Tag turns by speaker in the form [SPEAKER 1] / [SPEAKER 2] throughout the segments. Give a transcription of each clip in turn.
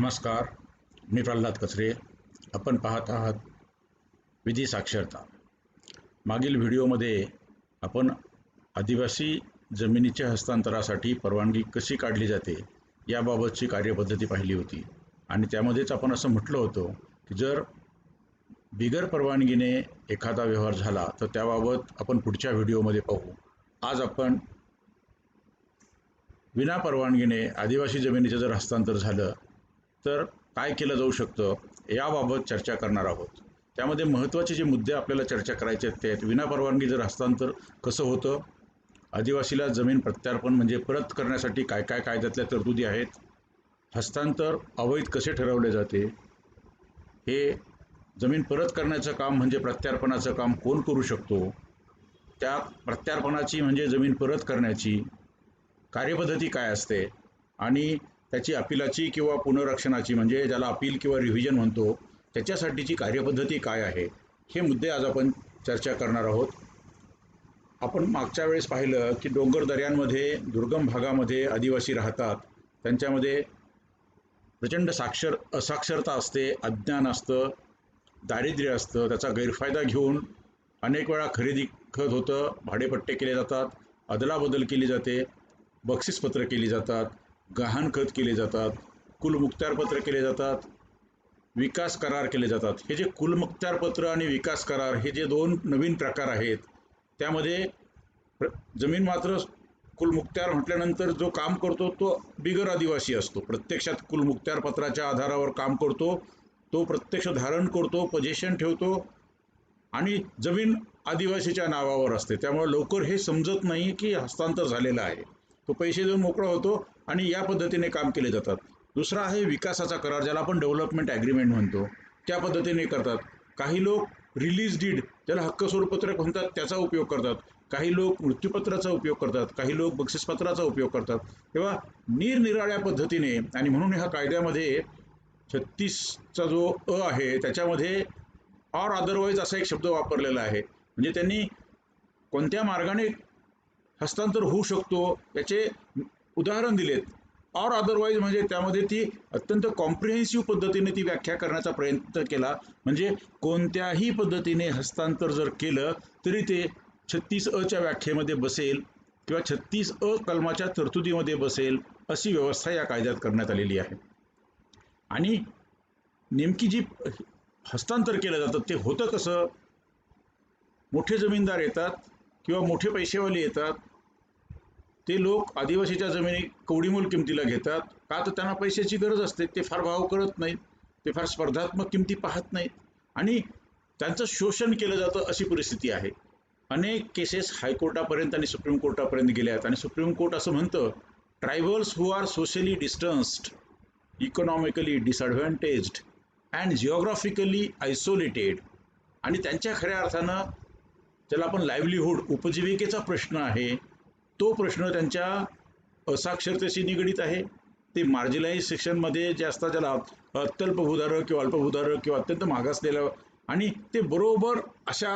[SPEAKER 1] नमस्कार. मी प्रल्हाद कचरे. आपण पाहत आहात विधी साक्षरता. मागील व्हिडिओमध्ये आपण आदिवासी जमिनीच्या हस्तांतरासाठी परवानगी कशी काढली जाते याबाबतची कार्यपद्धती पाहिली होती आणि त्यामध्येच आपण असं म्हटलं होतं की जर बिगर परवानगीने एखादा व्यवहार झाला तर त्याबाबत आपण पुढच्या व्हिडिओमध्ये पाहू. आज आपण विना परवानगीने आदिवासी जमिनीचं जर हस्तांतर झालं तर काय केलं जाऊ शकतं याबाबत चर्चा करणार आहोत. त्यामध्ये महत्त्वाचे जे मुद्दे आपल्याला चर्चा करायचे आहेत ते आहेत: विना परवानगी जर हस्तांतर कसं होतं, आदिवासीला जमीन प्रत्यार्पण म्हणजे परत करण्यासाठी काय काय कायद्यातल्या तरतुदी आहेत, हस्तांतर अवैध कसे ठरवले जाते, हे जमीन परत करण्याचं काम म्हणजे प्रत्यार्पणाचं काम कोण करू शकतो, त्या प्रत्यार्पणाची म्हणजे जमीन परत करण्याची कार्यपद्धती काय असते आणि त्याची अपिलाची किंवा पुनर्रक्षणाची म्हणजे ज्याला अपील किंवा रिव्हिजन म्हणतो त्याच्यासाठीची कार्यपद्धती काय आहे, हे मुद्दे आज आपण चर्चा करणार आहोत. आपण मागच्या वेळेस पाहिलं की डोंगर दऱ्यांमध्ये दुर्गम भागामध्ये आदिवासी राहतात. त्यांच्यामध्ये प्रचंड असाक्षरता असते, अज्ञान असतं, दारिद्र्य असतं. त्याचा गैरफायदा घेऊन अनेक वेळा खरेदी खत होतं, भाडेपट्टे केले जातात, अदलाबदल केली जाते, बक्षीसपत्र केली जातात, गहाणखत केले जातात, कुलमुखत्यारपत्र केले जातात, विकास करार केले जातात. हे जे कुलमुखत्यारपत्र आणि विकास करार हे जे दोन नवीन प्रकार आहेत त्यामध्ये जमीन मात्र कुलमुखत्यार म्हटल्यानंतर जो काम करतो तो बिगर आदिवासी असतो. प्रत्यक्षात कुलमुखत्यारपत्राच्या आधारावर काम करतो, तो प्रत्यक्ष धारण करतो, पोझिशन ठेवतो आणि जमीन आदिवासीच्या नावावर असते. त्यामुळे लवकर हे समजत नाही की हस्तांतर झालेलं आहे. तो पैसे देऊन मोकळा होतो आणि या पद्धतीने काम केले जातात. दुसरा आहे विकासाचा करार, ज्याला आपण डेव्हलपमेंट ॲग्रीमेंट म्हणतो, त्या पद्धतीने करतात. काही लोक रिलीज डीड, ज्याला हक्क स्वरूपपत्रक म्हणतात, त्याचा उपयोग करतात. काही लोक मृत्यूपत्राचा उपयोग करतात, काही लोक बक्षीसपत्राचा उपयोग करतात. तेव्हा निरनिराळ्या पद्धतीने, आणि म्हणून ह्या कायद्यामध्ये 36चा जो आहे त्याच्यामध्ये ऑर अदरवाईज असा एक शब्द वापरलेला आहे. म्हणजे त्यांनी कोणत्या मार्गाने हस्तांतर होऊ शकतो याचे उदाहरण दिलेत. ऑर अदरवाईज म्हणजे त्यामध्ये ती अत्यंत कॉम्प्रिहेन्सिव्ह पद्धतीने ती व्याख्या करण्याचा प्रयत्न केला. म्हणजे कोणत्याही पद्धतीने हस्तांतर जर केलं तरी ते 36अ व्याख्येमध्ये बसेल किंवा 36अ कलमाच्या तरतुदीमध्ये बसेल, अशी व्यवस्था या कायद्यात करण्यात आलेली आहे. आणि नेमकी जी हस्तांतर केलं जातं ते होतं कसं? मोठे जमीनदार येतात किंवा मोठे पैसेवाले येतात, ते लोक आदिवासीच्या जमिनी कवडीमोल किमतीला घेतात. का तर त्यांना पैशाची गरज असते, ते फार भाव करत नाहीत, ते फार स्पर्धात्मक किमती पाहत नाहीत आणि त्यांचं शोषण केलं जातं, अशी परिस्थिती आहे. अनेक केसेस हायकोर्टापर्यंत आणि सुप्रीम कोर्टापर्यंत गेल्या आहेत आणि सुप्रीम कोर्ट असं म्हणतं, tribals who are socially distanced, economically disadvantaged and geographically isolated, आणि त्यांच्या खऱ्या अर्थानं ज्याला आपण लाईव्हलीहूड, उपजीविकेचा प्रश्न आहे, तो प्रश्न त्यांच्या असाक्षरतेशी निगडीत आहे. ते मार्जिनलाइज सेक्शनमध्ये जे असतात, ज्याला अत्यल्प भूधारक किंवा अल्पभूधारक किंवा अत्यंत मागासलेलं, आणि ते बरोबर अशा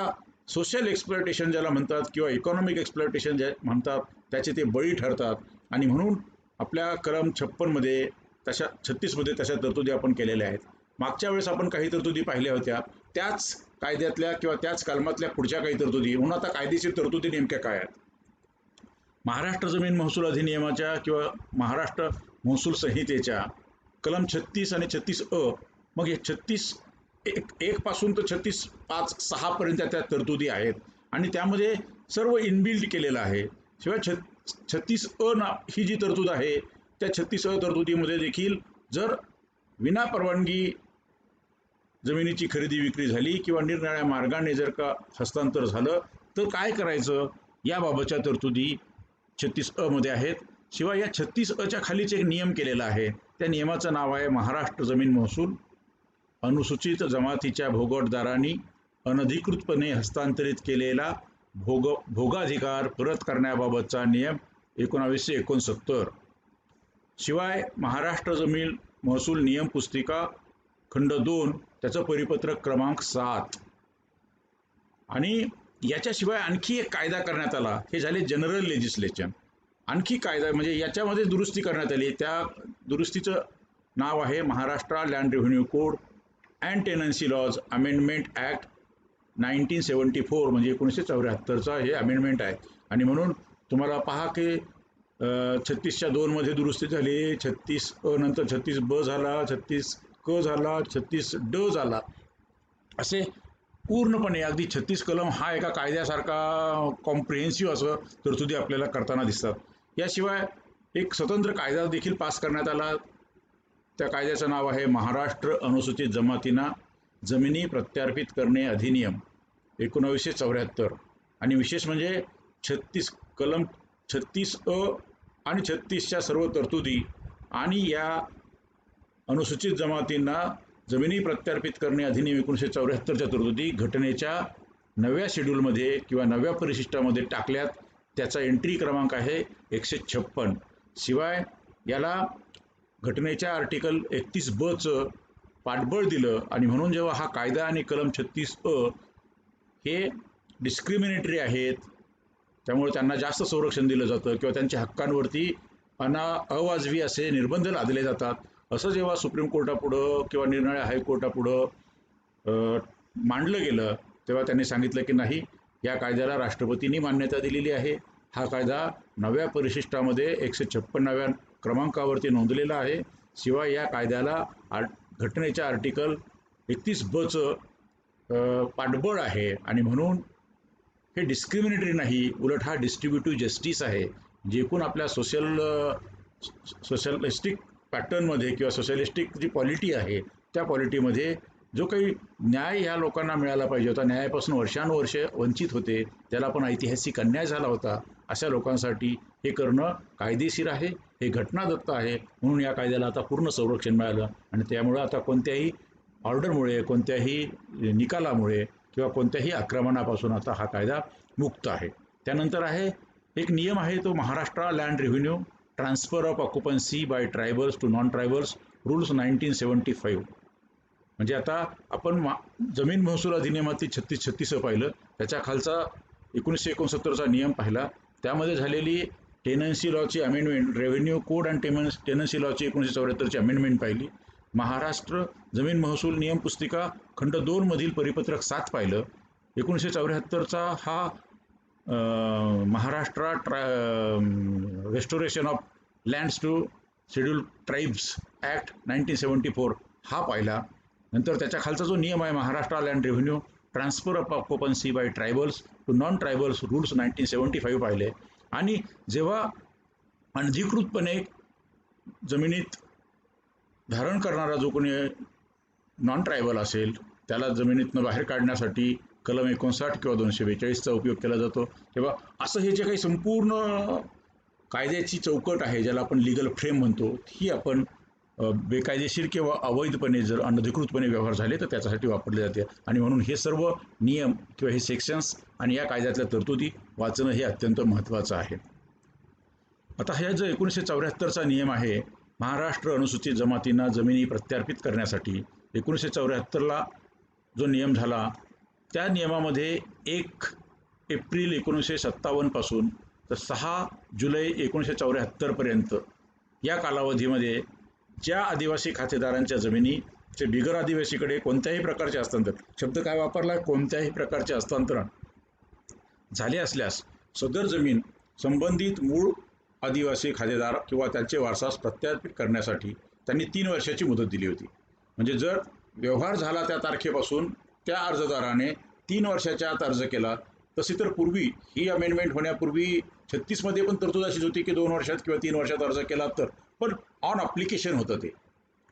[SPEAKER 1] सोशल एक्सप्लॉयटेशन ज्याला म्हणतात किंवा इकॉनॉमिक एक्सप्लॉयटेशन जे म्हणतात त्याचे ते बळी ठरतात. आणि म्हणून आपल्या कलम 56मध्ये तशा 36मध्ये तशा तरतुदी आपण केलेल्या आहेत. मागच्या वेळेस आपण काही तरतुदी पाहिल्या होत्या, त्याच कायद्यातल्या किंवा त्याच कलमातल्या पुढच्या काही तरतुदी. म्हणून आता कायदेशीर तरतुदी नेमक्या काय आहेत? महाराष्ट्र जमीन महसूल अधिनियमाच्या किंवा महाराष्ट्र महसूल संहितेच्या कलम 36 आणि 36अ, मग हे 36(1) पासून तर 36(5)(6) पर्यंत त्या तरतुदी आहेत आणि त्यामध्ये सर्व इनबिल्ट केलेलं आहे. शिवाय 36अ ही जी तरतूद आहे त्या 36अ तरतुदीमध्ये देखील जर विना परवानगी जमिनीची खरेदी विक्री झाली किंवा निरनिराळ्या मार्गाने जर का हस्तांतर झालं तर काय करायचं याबाबतच्या तरतुदी 36अ मध्ये आहेत. शिवाय या 36अ खालीच एक नियम केलेला आहे. त्या नियमाचं नाव आहे महाराष्ट्र जमीन महसूल अनुसूचित जमातीच्या भोगटदारांनी अनधिकृतपणे हस्तांतरित केलेला भोगाधिकार परत करण्याबाबतचा नियम 1969. शिवाय महाराष्ट्र जमीन महसूल नियम पुस्तिका खंड 2 त्याचं परिपत्रक क्रमांक 7. आणि याच्याशिवाय आणखी एक कायदा करण्यात आला. हे झाले जनरल लेजिस्लेशन. आणखी कायदा म्हणजे याच्यामध्ये दुरुस्ती करण्यात आली. त्या दुरुस्तीचं नाव आहे Maharashtra land revenue code and tenancy laws amendment act 1974, म्हणजे 1974चा हे अमेंडमेंट आहे. आणि म्हणून तुम्हाला पहा की 36च्या 2मध्ये दुरुस्ती झाली, 36 नंतर 36 झाला, 36 झाला, 36 झाला, असे पूर्णपणे अगदी 36 कलम हा एका कायद्यासारखा कॉम्प्रिहेन्सिव्ह असं तरतुदी आपल्याला करताना दिसतात. याशिवाय एक स्वतंत्र कायदा देखील पास करण्यात आला. त्या कायद्याचं नाव आहे महाराष्ट्र अनुसूचित जमातींना जमिनी प्रत्यार्पित करणे अधिनियम 1974. आणि विशेष म्हणजे 36 कलम 36 आणि 36च्या सर्व तरतुदी आणि या अनुसूचित जमातींना जमिनी प्रत्यार्पित करणे अधिनियम 1974च्या तरतुदी घटनेच्या नव्या शेड्यूलमध्ये किंवा नव्या परिशिष्टामध्ये टाकल्यात. त्याचा एंट्री क्रमांक आहे 156. शिवाय याला घटनेच्या आर्टिकल 31(ब)चं पाठबळ दिलं. आणि म्हणून जेव्हा हा कायदा आणि कलम 36(अ) हे डिस्क्रिमिनेटरी आहेत, त्यामुळे त्यांना जास्त संरक्षण दिलं जातं किंवा त्यांच्या हक्कांवरती अवाजवी असे निर्बंध लादले जातात, असं जेव्हा सुप्रीम कोर्टापुढं किंवा निर्णय हायकोर्टापुढं मांडलं गेलं, तेव्हा त्यांनी सांगितलं की नाही, या कायद्याला राष्ट्रपतींनी मान्यता दिलेली आहे. हा कायदा नव्या परिशिष्टामध्ये 156व्या क्रमांकावरती नोंदलेला आहे. शिवाय या कायद्याला घटनेच्या आर्टिकल 31(ब)चं पाठबळ आहे. आणि म्हणून हे डिस्क्रिमिनेटरी नाही, उलट हा डिस्ट्रीब्युटिव्ह जस्टिस आहे. जे कोण आपल्या सोशलिस्टिक पॅटर्नमध्ये किंवा सोशलिस्टिक जी पॉलिटी आहे त्या पॉलिटीमध्ये जो काही न्याय ह्या लोकांना मिळाला पाहिजे होता, न्यायापासून वर्षानुवर्षे वंचित होते, ज्याला पण ऐतिहासिक अन्याय झाला होता, अशा लोकांसाठी हे करणं कायदेशीर आहे, हे घटनादत्त आहे. म्हणून या कायद्याला आता पूर्ण संरक्षण मिळालं. आणि त्यामुळं आता कोणत्याही ऑर्डरमुळे, कोणत्याही निकालामुळे किंवा कोणत्याही आक्रमणापासून आता हा कायदा मुक्त आहे. त्यानंतर आहे एक नियम आहे तो Maharashtra land revenue transfer of occupancy by tribals to non tribals rules 1975. म्हणजे आता आपण जमीन महसूल अधिनियमातील 36 पाहिलं, त्याच्या खालचा 1969चा नियम पाहिला, त्यामध्ये झालेली टेनन्सी लॉची amendment, revenue code and tenancy लॉची 1974ची अमेंडमेंट पाहिली, महाराष्ट्र जमीन महसूल नियम पुस्तिका खंड 2 मधील परिपत्रक 7 पाहिलं, 1974चा हा Maharashtra restoration of lands to schedule tribes act 1974 हा पाहिला. नंतर त्याच्या खालचा जो नियम आहे Maharashtra land revenue transfer of occupancy by tribals to non tribals rules 1975 पाहिले. आणि जेव्हा अनधिकृतपणे जमिनीत धारण करणारा जो कोणी नॉन ट्रायबल असेल, त्याला जमिनीतनं बाहेर काढण्यासाठी कलम 59 किंवा 242चा उपयोग केला जातो. तेव्हा असं हे जे काही संपूर्ण कायद्याची चौकट आहे, ज्याला आपण लिगल फ्रेम म्हणतो, ही आपण बेकायदेशीर किंवा अवैधपणे जर अनधिकृतपणे व्यवहार झाले तर त्याच्यासाठी वापरले जाते. आणि म्हणून हे सर्व नियम किंवा हे सेक्शन्स आणि या कायद्यातल्या तरतुदी वाचणं हे अत्यंत महत्त्वाचं आहे. आता हा जो 1974चा नियम आहे, महाराष्ट्र अनुसूचित जमातींना जमिनी प्रत्यार्पित करण्यासाठी 1974ला जो नियम झाला, त्या नियमामध्ये 1 एप्रिल 1957 पासून तर 6 जुलै 1974पर्यंत या कालावधीमध्ये ज्या आदिवासी खातेदारांच्या जमिनीचे बिगर आदिवासीकडे कोणत्याही प्रकारचे हस्तांतरण, शब्द काय वापरला, कोणत्याही प्रकारचे हस्तांतरण झाले असल्यास सदर जमीन संबंधित मूळ आदिवासी खातेदार किंवा त्यांचे वारसास प्रत्यार्पित करण्यासाठी त्यांनी 3 वर्षाची मुदत दिली होती. म्हणजे जर व्यवहार झाला त्या तारखेपासून त्या अर्जदाराने 3 वर्षाच्या आत अर्ज केला, तशी तर पूर्वी ही अमेंडमेंट होण्यापूर्वी 36मध्ये पण तरतूद अशीच होती की 2 वर्षात किंवा 3 वर्षात अर्ज केला तर, पण ऑन अप्लिकेशन होतं ते.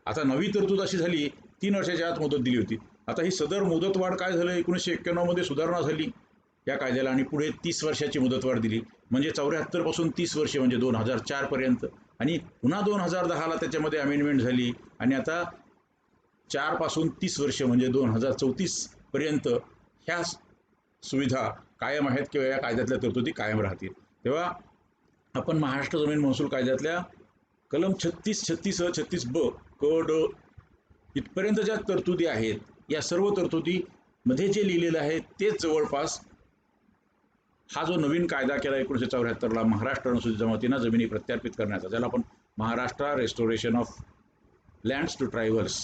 [SPEAKER 1] आता नवी तरतूद अशी झाली, 3 वर्षाच्या आत मुदत दिली होती. आता ही सदर मुदतवाढ काय झालं, 1991मध्ये सुधारणा झाली या कायद्याला आणि पुढे 30 वर्षाची मुदतवाढ दिली. म्हणजे 74 पासून 30 वर्षे म्हणजे 2004 पर्यंत. आणि पुन्हा 2010ला त्याच्यामध्ये अमेंडमेंट झाली आणि आता 4 पासून 30 वर्ष म्हणजे 2034 पर्यंत ह्या सुविधा कायम आहेत किंवा या कायद्यातल्या तरतुदी कायम राहतील. तेव्हा आपण महाराष्ट्र जमीन महसूल कायद्यातल्या कलम 36, 36(अ), 36(ब), क, ड इथपर्यंत ज्या तरतुदी आहेत, या सर्व तरतुदीमध्ये जे लिहिलेलं आहे तेच जवळपास हा जो नवीन कायदा केला 1974ला महाराष्ट्र अनुसूचित जमातींना जमिनी प्रत्यार्पित करण्याचा, ज्याला आपण Maharashtra restoration of lands to tribals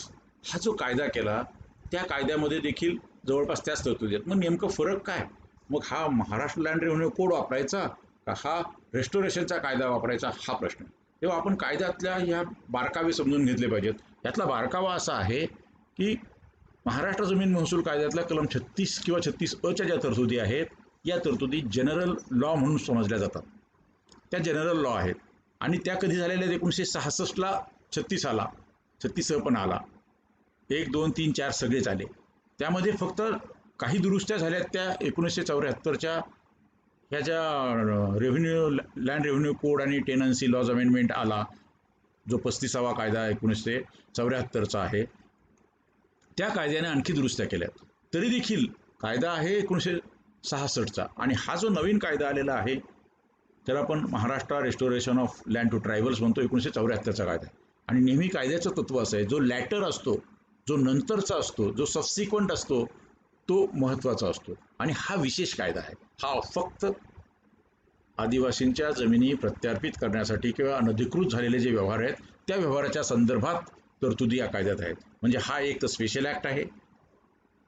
[SPEAKER 1] हा जो कायदा केला, त्या कायद्यामध्ये देखील जवळपास त्याच तरतुदी आहेत. मग नेमकं फरक काय? मग हा महाराष्ट्र लँड रेव्हेन्यू कोड वापरायचा का हा रेस्टोरेशनचा कायदा वापरायचा, हा प्रश्न. तेव्हा आपण कायद्यातल्या ह्या बारकावे समजून घेतले पाहिजेत. यातला बारकावा असा आहे की महाराष्ट्र जमीन महसूल कायद्यातल्या कलम 36 किंवा 36 अ ज्या तरतुदी आहेत, या तरतुदी जनरल लॉ म्हणून समजल्या जातात. त्या जनरल लॉ आहेत आणि त्या कधी झालेल्या आहेत? 1966ला 36 आला, 36 पण आला, 1, 2, 3, 4 सगळेच आले. त्यामध्ये फक्त काही दुरुस्त्या झाल्यात त्या 1974च्या ह्या ज्या रेव्हेन्यू लँड रेव्हेन्यू कोड आणि टेनन्सी लॉज अमेंडमेंट आला, जो 35वा कायदा 1974चा आहे, त्या कायद्याने आणखी दुरुस्त्या केल्यात. तरी देखील कायदा आहे 1966चा आणि हा जो नवीन कायदा आलेला आहे त्याला आपण Maharashtra restoration of land to tribals म्हणतो, 1974चा कायदा. आणि नेहमी कायद्याचं तत्व असं आहे, जो लॅटर असतो, जो नंतरचा असतो, जो सबसिक्वंट असतो, तो महत्त्वाचा असतो. आणि हा विशेष कायदा आहे. हा फक्त आदिवासींच्या जमिनी प्रत्यार्पित करण्यासाठी किंवा अनधिकृत झालेले जे व्यवहार आहेत त्या व्यवहाराच्या संदर्भात तरतुदी या कायद्यात आहेत. म्हणजे हा एक तर स्पेशल ॲक्ट आहे.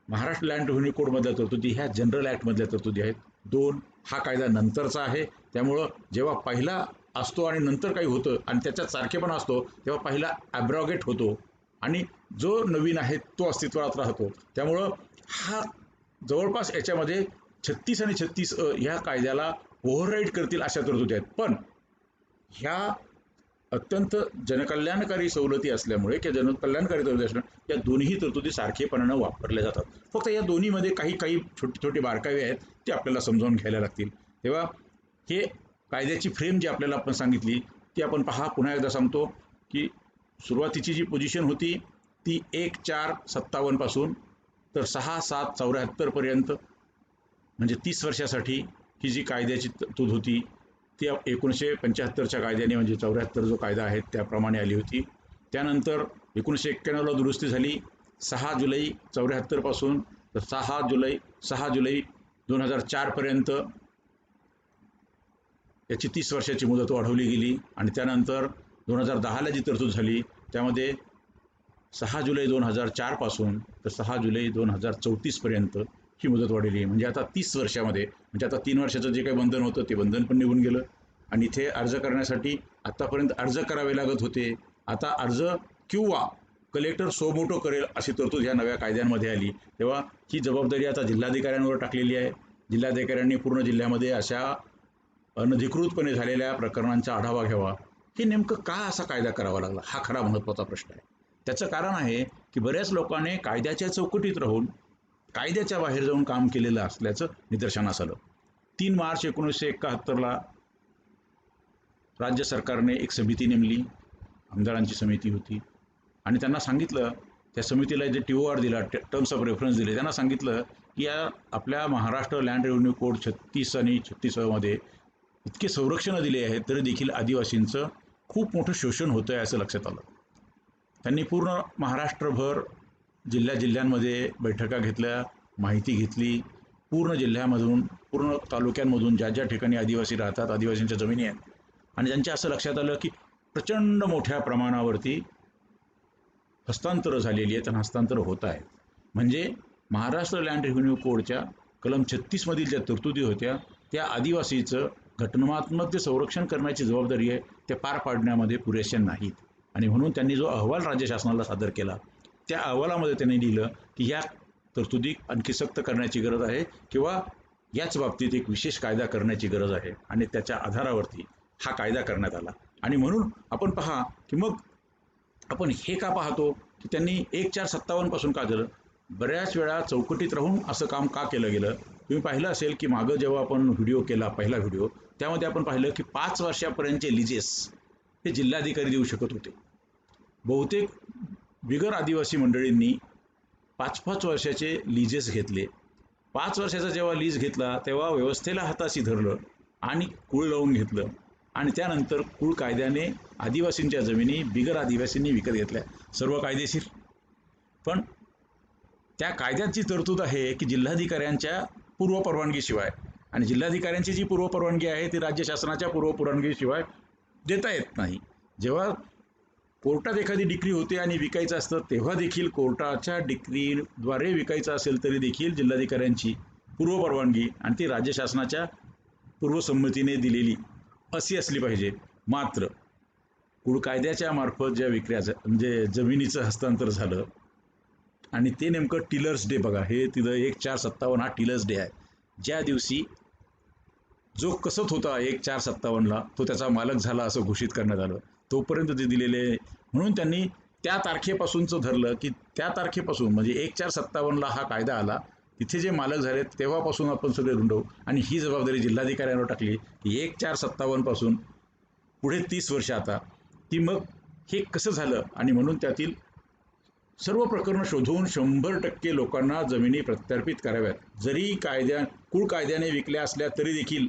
[SPEAKER 1] महाराष्ट्र लँड रेव्हेन्यू कोडमधल्या तरतुदी ह्या जनरल ॲक्टमधल्या तरतुदी आहेत. 2, हा कायदा नंतरचा आहे. त्यामुळं जेव्हा पहिला असतो आणि नंतर काही होतं आणि त्याच्यात सारखेपणा असतो, तेव्हा पहिला ॲब्रॉगेट होतो आणि जो नवीन आहे तो अस्तित्वात राहतो. त्यामुळं हा जवळपास याच्यामध्ये 36 आणि 36 ह्या कायद्याला ओव्हरराईड करतील अशा तरतुदी आहेत. पण ह्या अत्यंत जनकल्याणकारी सवलती असल्यामुळे किंवा जनकल्याणकारी तरतुदी असल्यामुळे या दोन्ही तरतुदी सारखेपणानं वापरल्या जातात. फक्त या दोन्हीमध्ये काही काही छोटे छोटे बारकावे आहेत ते आपल्याला समजावून घ्यायला लागतील. तेव्हा हे कायद्याची फ्रेम जी आपल्याला आपण सांगितली ती आपण पहा. पुन्हा एकदा सांगतो की सुरुवातीची जी पोझिशन होती ती 1/4/57 पासून तर 6/7/74 पर्यंत, म्हणजे 30 वर्षासाठी ही जी कायद्याची तरतूद होती ती 1975च्या कायद्याने, म्हणजे 74 जो कायदा आहे त्याप्रमाणे आली होती. त्यानंतर 1991ला दुरुस्ती झाली 6 जुलै 74 पासून तर 6 जुलै 2004 पर्यंत याची 30 वर्षाची मुदत वाढवली गेली. आणि त्यानंतर 2010ला जी तरतूद झाली त्यामध्ये 6 जुलै 2004 पासून तर 6 जुलै 2034 पर्यंत ही मुदत वाढवली. म्हणजे आता 30 वर्षामध्ये, म्हणजे आता 3 वर्षाचं जे काही बंधन होतं ते बंधन पण निघून गेलं. आणि इथे अर्ज करण्यासाठी आतापर्यंत अर्ज करावे लागत होते, आता अर्ज किंवा कलेक्टर सोमोटो करेल अशी तरतूद ह्या नव्या कायद्यांमध्ये आली. तेव्हा ही जबाबदारी आता जिल्हाधिकाऱ्यांवर टाकलेली आहे. जिल्हाधिकाऱ्यांनी पूर्ण जिल्ह्यामध्ये अशा अनधिकृतपणे झालेल्या प्रकरणांचा आढावा घ्यावा. हे नेमकं का असा कायदा करावा लागला, हा खरा महत्त्वाचा प्रश्न आहे. त्याचं कारण आहे की बऱ्याच लोकांनी कायद्याच्या चौकटीत राहून कायद्याच्या बाहेर जाऊन काम केलेलं असल्याचं निदर्शनास आलं. 3 मार्च 1971ला राज्य सरकारने एक समिती नेमली, आमदारांची समिती होती, आणि त्यांना सांगितलं, त्या समितीला जे TOR दिला, टर्म्स ऑफ रेफरन्स दिले, त्यांना सांगितलं की या आपल्या महाराष्ट्र लँड रेव्हेन्यू कोड 36 आणि 36मध्ये इतके संरक्षण दिले आहेत तरी देखील आदिवासींचं खूप मोठं शोषण होतं आहे असं लक्षात आलं. त्यांनी पूर्ण महाराष्ट्रभर जिल्ह्यांमध्ये बैठका घेतल्या, माहिती घेतली. पूर्ण जिल्ह्यामधून, पूर्ण तालुक्यांमधून ज्या ज्या ठिकाणी आदिवासी राहतात, आदिवासींच्या जमिनी आहेत, आणि त्यांच्या असं लक्षात आलं की प्रचंड मोठ्या प्रमाणावरती हस्तांतरं झालेली आहेत आणि हस्तांतरं होत आहेत. म्हणजे महाराष्ट्र लँड रेव्हेन्यू कोडच्या कलम 36मधील ज्या तरतुदी होत्या त्या आदिवासीचं घटनात्मक जे संरक्षण करण्याची जबाबदारी आहे ते पार पाडण्यामध्ये पुरेशा नाहीत. आणि म्हणून त्यांनी जो अहवाल राज्य शासनाला सादर केला त्या अहवालामध्ये त्यांनी लिहिलं की ह्या तरतुदी आणखी सक्त करण्याची गरज आहे किंवा याच बाबतीत एक विशेष कायदा करण्याची गरज आहे. आणि त्याच्या आधारावरती हा कायदा करण्यात आला. आणि म्हणून आपण पहा की मग आपण हे का पाहतो की त्यांनी 1/4/57 पासून का झालं, बऱ्याच वेळा चौकटीत राहून असं काम का केलं गेलं. तुम्ही पाहिलं असेल की मागं जेव्हा आपण व्हिडिओ केला, पहिला व्हिडिओ, त्यामध्ये आपण पाहिलं की 5 वर्षापर्यंतचे लिजेस हे जिल्हाधिकारी देऊ शकत होते. बहुतेक बिगर आदिवासी मंडळींनी 5-5 वर्षाचे लिजेस घेतले. 5 वर्षाचा जेव्हा लीज घेतला तेव्हा व्यवस्थेला हाताशी धरलं आणि कुळ लावून घेतलं. आणि त्यानंतर कुळ कायद्याने आदिवासींच्या जमिनी बिगर आदिवासींनी विकत घेतल्या, सर्व कायदेशीर. पण त्या कायद्याची तरतूद आहे की जिल्हाधिकाऱ्यांच्या पूर्वपरवानगीशिवाय, आणि जिल्हाधिकाऱ्यांची जी पूर्वपरवानगी आहे ती राज्य शासनाच्या पूर्वपरवानगीशिवाय देता येत नाही. जेव्हा कोर्टात एखादी डिक्री होते आणि विकायचं असतं तेव्हा देखील कोर्टाच्या डिक्रीद्वारे विकायचं असेल तरी देखील जिल्हाधिकाऱ्यांची पूर्वपरवानगी आणि ती राज्य शासनाच्या पूर्वसंमतीने दिलेली अशी असली पाहिजे. मात्र कुळ कायद्याच्या मार्फत ज्या विक्र्या म्हणजे जमिनीचं हस्तांतर झालं आणि ते नेमकं टिलर्स डे बघा, हे तिथं 1/4/57 हा टिलर्स डे आहे. ज्या दिवशी जो कसत होता 1/4/57ला तो त्याचा मालक झाला असं घोषित करण्यात आलं. तोपर्यंत ते दिलेले म्हणून त्यांनी त्या तारखेपासूनचं धरलं की त्या तारखेपासून म्हणजे 1/4/57ला हा कायदा आला, तिथे जे मालक झाले तेव्हापासून आपण सगळे रुंडवू आणि ही जबाबदारी जिल्हाधिकाऱ्यांवर टाकली की 1/4/57 पासून पुढे 30 वर्ष आता की मग हे कसं झालं आणि म्हणून त्यातील सर्व प्रकरणं शोधून 100% लोकांना जमिनी प्रत्यार्पित कराव्यात. जरी कुळ कायद्याने विकल्या असल्या तरी देखील,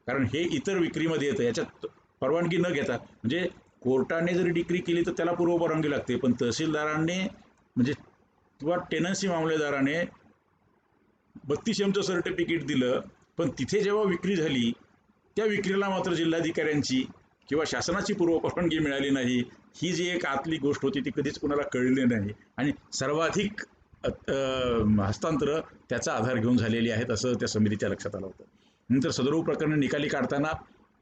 [SPEAKER 1] कारण हे इतर विक्रीमध्ये येतं, याच्यात परवानगी न घेता म्हणजे कोर्टाने जरी डिक्री केली तर त्याला पूर्वपरवानगी लागते, पण तहसीलदारांनी म्हणजे किंवा टेनन्सी मामलेदाराने 32Mचं सर्टिफिकेट दिलं, पण तिथे जेव्हा विक्री झाली त्या विक्रीला मात्र जिल्हाधिकाऱ्यांची किंवा शासनाची पूर्वपरवानगी मिळाली नाही. ही जी एक आतली गोष्ट होती ती कधीच कुणाला कळली नाही आणि सर्वाधिक हस्तांतरं त्याचा आधार घेऊन झालेली आहेत असं त्या समितीच्या लक्षात आलं होतं. नंतर सदर प्रकरणे निकाली काढताना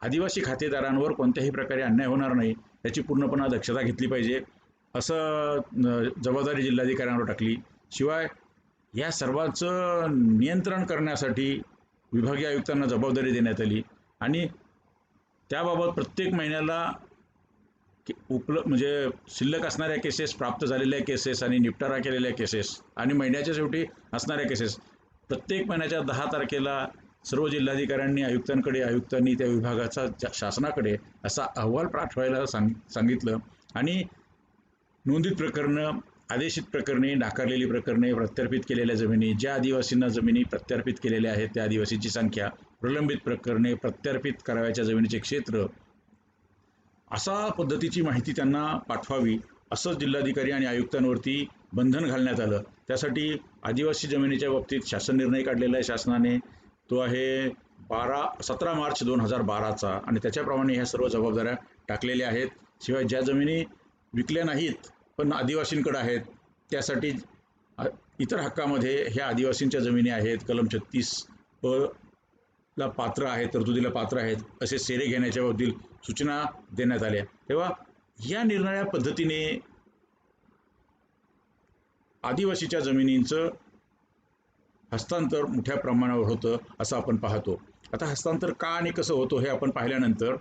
[SPEAKER 1] आदिवासी खातेदारांवर कोणत्याही प्रकारे अन्याय होणार नाही याची पूर्णपणे दक्षता घेतली पाहिजे असं जबाबदारी जिल्हाधिकाऱ्यांवर टाकली. शिवाय या सर्वांचं नियंत्रण करण्यासाठी विभागीय आयुक्तांना जबाबदारी देण्यात आली आणि त्याबाबत प्रत्येक महिन्याला म्हणजे शिल्लक असणाऱ्या केसेस, प्राप्त झालेल्या केसेस आणि निपटारा केलेल्या केसेस आणि महिन्याच्या शेवटी असणाऱ्या केसेस प्रत्येक महिन्याच्या 10 तारखेला सर्व जिल्हाधिकाऱ्यांनी आयुक्तांनी त्या विभागाचा शासनाकडे असा अहवाल पाठवायला सांगितलं आणि नोंदित प्रकरणं, आदेशित प्रकरणे, नाकारलेली प्रकरणे, प्रत्यार्पित केलेल्या जमिनी, ज्या आदिवासींना जमिनी प्रत्यार्पित केलेल्या आहेत त्या आदिवासींची संख्या, प्रलंबित प्रकरणे, प्रत्यार्पित करावयाच्या जमिनीचे क्षेत्र, अशा पद्धतीची माहिती त्यांना पाठवावी असं जिल्हाधिकारी आणि आयुक्तांवरती बंधन घालण्यात आलं. त्यासाठी आदिवासी जमिनीच्या बाबतीत शासन निर्णय काढलेला आहे शासनाने, तो आहे 17 मार्च 2012चा आणि त्याच्याप्रमाणे ह्या सर्व जबाबदाऱ्या टाकलेल्या आहेत. शिवाय ज्या जमिनी विकल्या नाहीत पण आदिवासींकडे आहेत त्यासाठी इतर हक्कामध्ये ह्या आदिवासींच्या जमिनी आहेत, कलम 36 ला पात्र आहेत, तरतुदीला पात्र आहेत असे सेरे घेण्याच्या बाबतीत सूचना देण्यात आल्या. तेव्हा या निर्णया पद्धतीने आदिवासीच्या जमिनींचं हस्तांतर मोठ्या प्रमाणावर होतं असं आपण पाहतो. आता हस्तांतर का आणि कसं होतं हे आपण पाहिल्यानंतर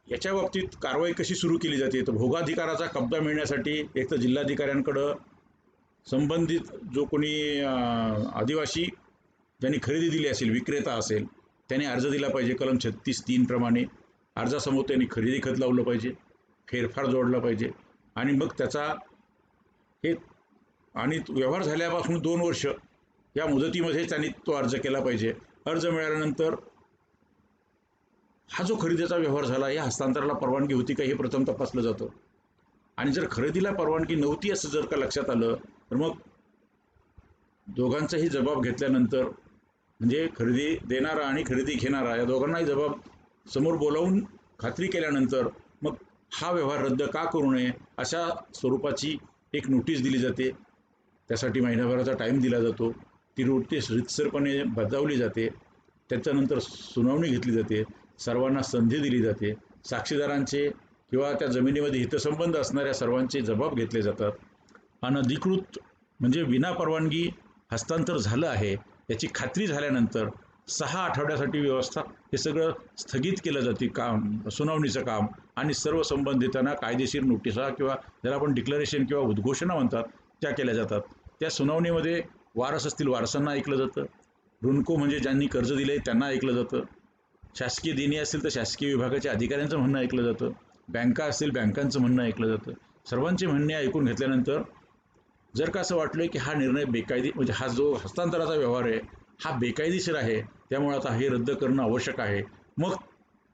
[SPEAKER 1] याच्या बाबतीत कारवाई कशी सुरू केली जाते तर भोगाधिकाराचा कब्जा मिळण्यासाठी एक तर जिल्हाधिकाऱ्यांकडं संबंधित जो कोणी आदिवासी ज्यांनी खरेदी दिली असेल, विक्रेता असेल, त्याने अर्ज दिला पाहिजे कलम 36(3) प्रमाणे. अर्जासमोर त्यांनी खरेदी खत लावलं पाहिजे, फेरफार जोडला पाहिजे आणि मग त्याचा हे आणि व्यवहार झाल्यापासून 2 वर्ष या मुदतीमध्ये त्यांनी तो अर्ज केला पाहिजे. अर्ज मिळाल्यानंतर हा जो खरेदीचा व्यवहार झाला या हस्तांतराला परवानगी होती का हे प्रथम तपासलं जातं आणि जर खरेदीला परवानगी नव्हती असं जर का लक्षात आलं तर मग दोघांचाही जबाब घेतल्यानंतर म्हणजे खरेदी देणारा आणि खरेदी घेणारा या दोघांनाही जबाब समोर बोलावून खात्री केल्यानंतर मग हा व्यवहार रद्द का करू नये अशा स्वरूपाची एक नोटीस दिली जाते. त्यासाठी महिनाभराचा टाईम दिला जातो. ती नोटीस रितसरपणे बजावली जाते. त्याच्यानंतर सुनावणी घेतली जाते, सर्वांना संधी दिली जाते, साक्षीदारांचे किंवा त्या जमिनीमध्ये हितसंबंध असणाऱ्या सर्वांचे जबाब घेतले जातात. अनधिकृत म्हणजे विनापरवानगी हस्तांतर झालं आहे याची खात्री झाल्यानंतर 6 आठवड्यासाठी व्यवस्था हे सगळं स्थगित केलं जाते काम, सुनावणीचं काम आणि सर्व संबंधितांना कायदेशीर नोटिसा किंवा ज्याला आपण डिक्लरेशन किंवा उद्घोषणा म्हणतात त्या केल्या जातात. त्या सुनावणीमध्ये वारस असतील वारसांना ऐकलं जातं, ऋणको म्हणजे ज्यांनी कर्ज दिले त्यांना ऐकलं जातं, शासकीय देणी असतील तर शासकीय विभागाच्या अधिकाऱ्यांचं म्हणणं ऐकलं जातं, बँका असतील बँकांचं म्हणणं ऐकलं जातं. सर्वांचे म्हणणे ऐकून घेतल्यानंतर जर का असं वाटलं की हा निर्णय म्हणजे हा जो हस्तांतराचा व्यवहार आहे हा बेकायदेशीर आहे, त्यामुळे आता हे रद्द करणं आवश्यक आहे, मग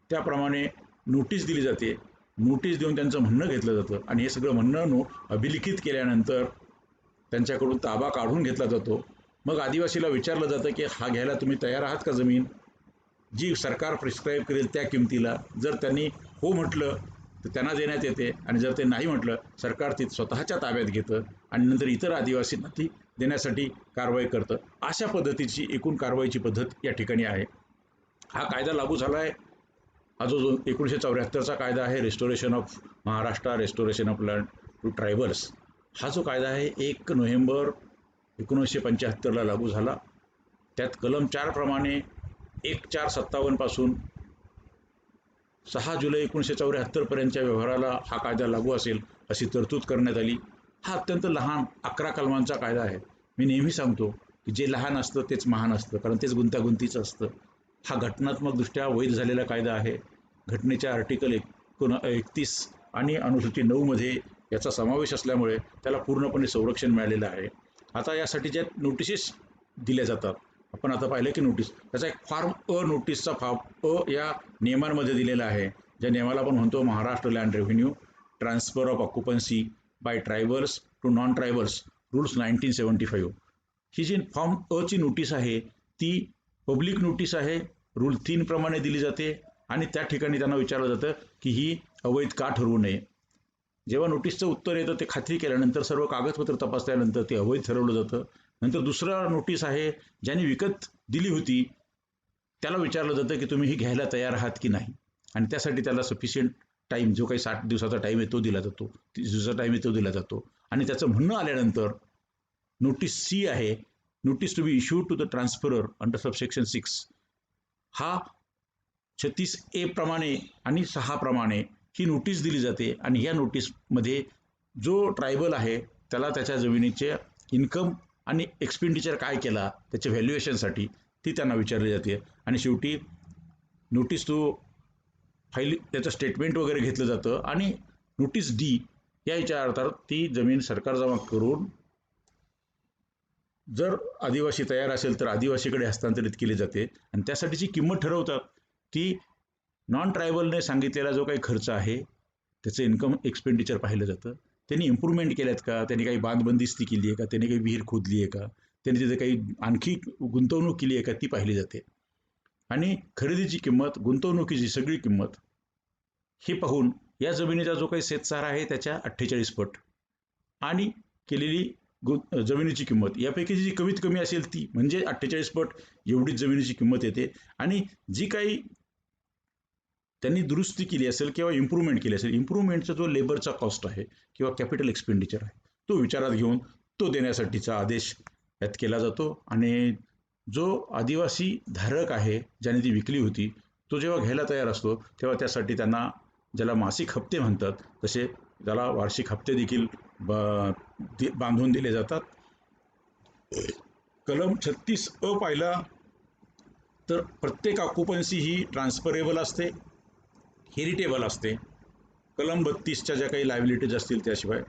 [SPEAKER 1] त्याप्रमाणे नोटीस दिली जाते. नोटीस देऊन त्यांचं म्हणणं घेतलं जातं आणि हे सगळं म्हणणं अभिलिखित केल्यानंतर त्यांच्याकडून ताबा काढून घेतला जातो. मग आदिवासीला विचारलं जातं की हा घ्यायला तुम्ही तयार आहात का जमीन, जी सरकार प्रिस्क्राईब करेल त्या किमतीला. जर त्यांनी हो म्हटलं तर त्यांना देण्यात येते, आणि जर ते नाही म्हटलं सरकार ती स्वतःच्या ताब्यात घेतं आणि नंतर इतर आदिवासींना ती देण्यासाठी कारवाई करतं. अशा पद्धतीची एकूण कारवाईची पद्धत या ठिकाणी आहे. हा कायदा लागू झाला आहे, हा जो 1974चा कायदा आहे, restoration of Maharashtra, restoration of land to tribals, हा जो कायदा आहे 1 नोव्हेंबर 1975ला लागू झाला. त्यात कलम 4 प्रमाणे 1/4/57 पासून 6 जुलै 1974 पर्यंतच्या व्यवहाराला हा कायदा लागू असेल अशी तरतूद करण्यात आली. हा अत्यंत लहान 11 कलमांचा कायदा आहे. मी नेहमी सांगतो की जे लहान असतं तेच महान असतं, कारण तेच गुंतागुंतीचं असतं. हा घटनात्मकदृष्ट्या वैध झालेला कायदा आहे. घटनेच्या आर्टिकल 31 आणि अनुसूची 9 मध्ये याचा समावेश असल्यामुळे त्याला पूर्णपणे संरक्षण मिळालेलं आहे. आता यासाठी ज्या नोटिसेस दिल्या जातात, आपण आता पाहिलं की नोटीस, त्याचा एक फॉर्म नोटीसचा फॉर्म या नियमांमध्ये दिलेला आहे. ज्या नियमाला आपण म्हणतो Maharashtra land revenue transfer of occupancy by tribals to non tribals rules 1975. ही जी फॉर्म ची नोटीस आहे ती पब्लिक नोटीस आहे, रूल 3 प्रमाणे दिली जाते, आणि त्या ठिकाणी त्यांना विचारलं जातं की ही अवैध का ठरवू नये. जेव्हा नोटीसचं उत्तर येतं ते खात्री केल्यानंतर, सर्व कागदपत्र तपासल्यानंतर ते अवैध ठरवलं जातं. नंतर दुसरा नोटीस आहे, ज्यांनी विकत दिली होती त्याला विचारलं जातं की तुम्ही ही घ्यायला तयार आहात की नाही, आणि त्यासाठी त्याला सफिशियंट टाईम, जो काही 60 दिवसाचा टाईम आहे तो दिला जातो, 30 दिवसाचा टाईम आहे तो दिला जातो. आणि त्याचं म्हणणं आल्यानंतर नोटीस सी आहे, notice to be issued to the transferor under subsection 6, हा 36A प्रमाणे आणि 6 प्रमाणे ही नोटीस दिली जाते. आणि या नोटीसमध्ये जो ट्रायबल आहे त्याला त्याच्या जमिनीचे इन्कम आणि एक्सपेंडिचर काय केला त्याच्या व्हॅल्युएशनसाठी ती त्यांना विचारली जाते. आणि शेवटी नोटीस टू फाईल त्याचं स्टेटमेंट वगैरे घेतलं जातं. आणि नोटीस डी या याच्या अर्थात ती जमीन सरकार जमा करून जर आदिवासी तयार असेल तर आदिवासीकडे हस्तांतरित केली जाते. आणि त्यासाठीची किंमत ठरवतात ती नॉन ट्रायबलने सांगितलेला जो काही खर्च आहे त्याचं इन्कम एक्सपेंडिचर पाहिलं जातं. त्यांनी इम्प्रूव्हमेंट केल्यात का, त्यांनी काही बांधबंदिस्ती केली आहे का, त्यांनी काही विहीर खोदली आहे का, त्यांनी तिथे काही आणखी गुंतवणूक केली आहे का, ती पाहिली जाते. आणि खरेदीची किंमत, गुंतवणुकीची सगळी किंमत हे पाहून या जमिनीचा जो काही शेतसारा आहे त्याच्या 48 पट आणि केलेली जमिनीची किंमत यापैकी जी कमीत कमी असेल ती म्हणजे 48 पट एवढीच जमिनीची किंमत येते. आणि जी काही त्यांनी दुरुस्ती केली असेल किंवा इम्प्रूव्हमेंट केली असेल, इम्प्रूव्हमेंटचा जो लेबरचा कॉस्ट आहे किंवा कॅपिटल एक्सपेंडिचर आहे तो विचारात घेऊन तो देण्यासाठीचा आदेश यात केला जातो. आणि जो आदिवासी धारक आहे ज्याने ती विकली होती तो जेव्हा घ्यायला तयार असतो तेव्हा त्यासाठी त्यांना, ज्याला मासिक हप्ते म्हणतात तसे त्याला वार्षिक हप्ते देखील बांधून दिले जातात. कलम 36A पाहिला तर प्रत्येक ऑक्युपन्सी ही ट्रान्सफरेबल असते, हेरिटेबल असते. कलम 32च्या ज्या काही लायबिलिटीज असतील त्याशिवाय.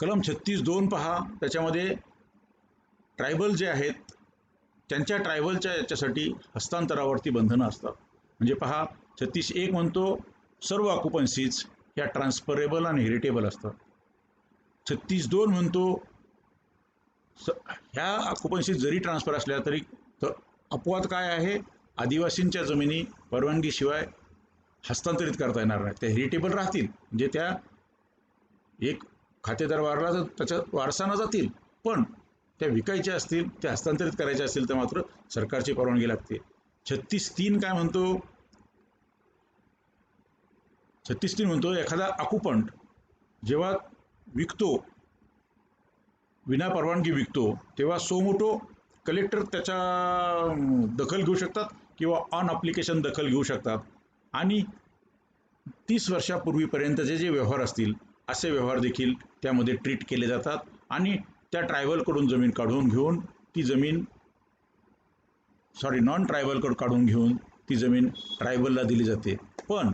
[SPEAKER 1] कलम 36(2) पहा, त्याच्यामध्ये ट्रायबल जे आहेत त्यांच्या ट्रायबलच्या याच्यासाठी हस्तांतरावरती बंधनं असतात. म्हणजे पहा, 36(1) म्हणतो सर्व ऑक्युपन्सीज या ट्रान्सफरेबल आणि हेरिटेबल असतात. 36(2) म्हणतो ह्या ऑक्युपन्सीज जरी ट्रान्सफर असल्या तरी अपवाद काय आहे, आदिवासींच्या जमिनी परवानगीशिवाय हस्तांतरित करता येणार नाहीत, त्या हेरिटेबल राहतील. म्हणजे त्या एक खातेदार वारला तर त्याच्या वारसानं जातील, पण त्या विकायच्या असतील, त्या हस्तांतरित करायच्या असतील तर मात्र सरकारची परवानगी लागते. 36(3) काय म्हणतो, 36(3) म्हणतो एखादा ऑक्युपंट जेव्हा विकतो, विना परवानगी विकतो, तेव्हा सोमोटो कलेक्टर त्याच्या दखल घेऊ शकतात किंवा ऑन ॲप्लिकेशन दखल घेऊ शकतात. आणि 30 वर्षापूर्वीपर्यंतचे जे व्यवहार असतील असे व्यवहार देखील त्यामध्ये ट्रीट केले जातात. आणि त्या ट्रायबलकडून जमीन काढून घेऊन ती जमीन नॉन ट्रायबलकडून काढून घेऊन ती जमीन ट्रायबलला दिली जाते. पण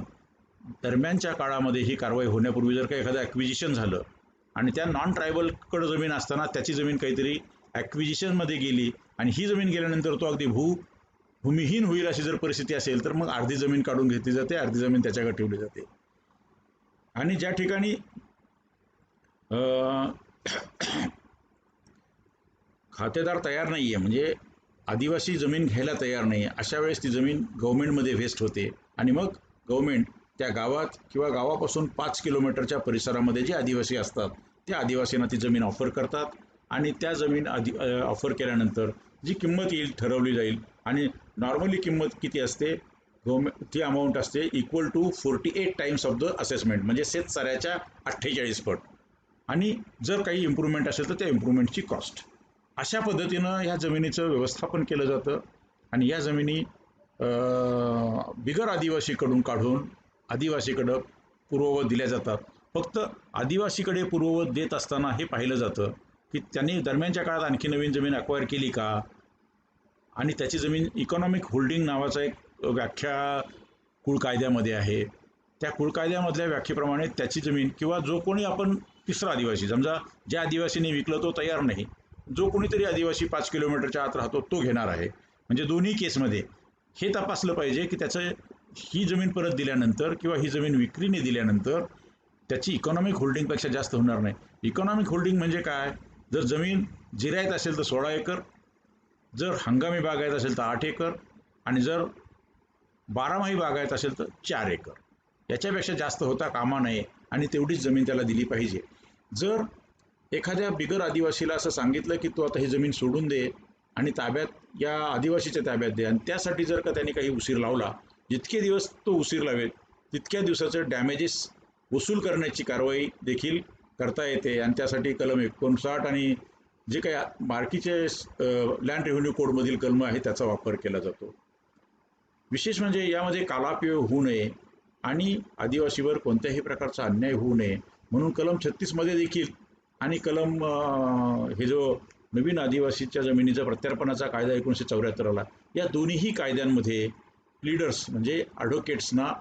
[SPEAKER 1] दरम्यानच्या काळामध्ये ही कारवाई होण्यापूर्वी जर का एखादं ॲक्विजिशन झालं आणि त्या नॉन ट्रायबलकडं जमीन असताना त्याची जमीन काहीतरी ॲक्विजिशनमध्ये गेली आणि ही जमीन गेल्यानंतर तो अगदी भूमिहीन होईल अशी जर परिस्थिती असेल तर मग अर्धी जमीन काढून घेतली जाते, अर्धी जमीन त्याच्याकडे ठेवली जाते. आणि ज्या ठिकाणी खातेदार तयार नाही आहे, म्हणजे आदिवासी जमीन घ्यायला तयार नाही आहे, अशा वेळेस ती जमीन गव्हर्नमेंटमध्ये व्हेस्ट होते आणि मग गव्हर्नमेंट त्या गावात किंवा गावापासून 5 किलोमीटरच्या परिसरामध्ये जे आदिवासी असतात त्या आदिवासींना ती जमीन ऑफर करतात आणि त्या जमीन ऑफर केल्यानंतर जी किंमत येईल ठरवली जाईल आणि नॉर्मली किंमत किती असते ती अमाऊंट असते equal to 48 times of the assessment म्हणजे शेतसाऱ्याच्या 48 पट आणि जर काही इम्प्रूव्हमेंट असेल तर त्या इम्प्रूव्हमेंटची कॉस्ट अशा पद्धतीनं ह्या जमिनीचं व्यवस्थापन केलं जातं आणि या जमिनी बिगर आदिवासीकडून काढून आदिवासीकडं पूर्ववत दिल्या जातात. फक्त आदिवासीकडे पूर्ववत देत असताना हे पाहिलं जातं की त्यांनी दरम्यानच्या काळात आणखी नवीन जमीन अक्वायर केली का आणि त्याची जमीन इकॉनॉमिक होल्डिंग नावाचा एक व्याख्या कुळ कायद्यामध्ये आहे. त्या कुळ कायद्यामधल्या व्याख्येप्रमाणे त्याची जमीन किंवा जो कोणी आपण तिसरा आदिवासी समजा ज्या आदिवासीने विकलं तो तयार नाही, जो कोणीतरी आदिवासी 5 किलोमीटरच्या आत राहतो तो घेणार आहे. म्हणजे दोन्ही केसमध्ये हे तपासलं पाहिजे की त्याचं ही जमीन परत दिल्यानंतर किंवा ही जमीन विक्रीने दिल्यानंतर त्याची इकॉनॉमिक होल्डिंगपेक्षा जास्त होणार नाही. इकॉनॉमिक होल्डिंग म्हणजे काय, जर जमीन जिरायत असेल तर 16 एकर, जर हंगामी बागायत असेल तर 8 एकर आणि जर बारामाही बागायत असेल तर 4 एकर. याच्यापेक्षा जास्त होता कामा नये आणि तेवढीच जमीन त्याला दिली पाहिजे. जर एखाद्या बिगर आदिवासीला असं सांगितलं की तू आता ही जमीन सोडून दे आणि ताब्यात या आदिवासीच्या ताब्यात दे आणि त्यासाठी जर का त्यांनी काही उशीर लावला, जितके दिवस तो उशीर लावेल तितक्या दिवसाचं डॅमेजेस वसूल करण्याची कारवाई देखील करता येते आणि त्यासाठी कलम 59 आणि जे काही बाकीचे लँड रेव्हेन्यू कोडमधील कलम आहे त्याचा वापर केला जातो. विशेष म्हणजे यामध्ये कालापयोग होऊ नये आणि आदिवासीवर कोणत्याही प्रकारचा अन्याय होऊ नये म्हणून कलम 36मध्ये देखील आणि कलम हे जो नवीन आदिवासीच्या जमिनीचा प्रत्यार्पणाचा कायदा 1974 या दोन्हीही कायद्यांमध्ये प्लीडर्स म्हणजे ॲडव्होकेट्सना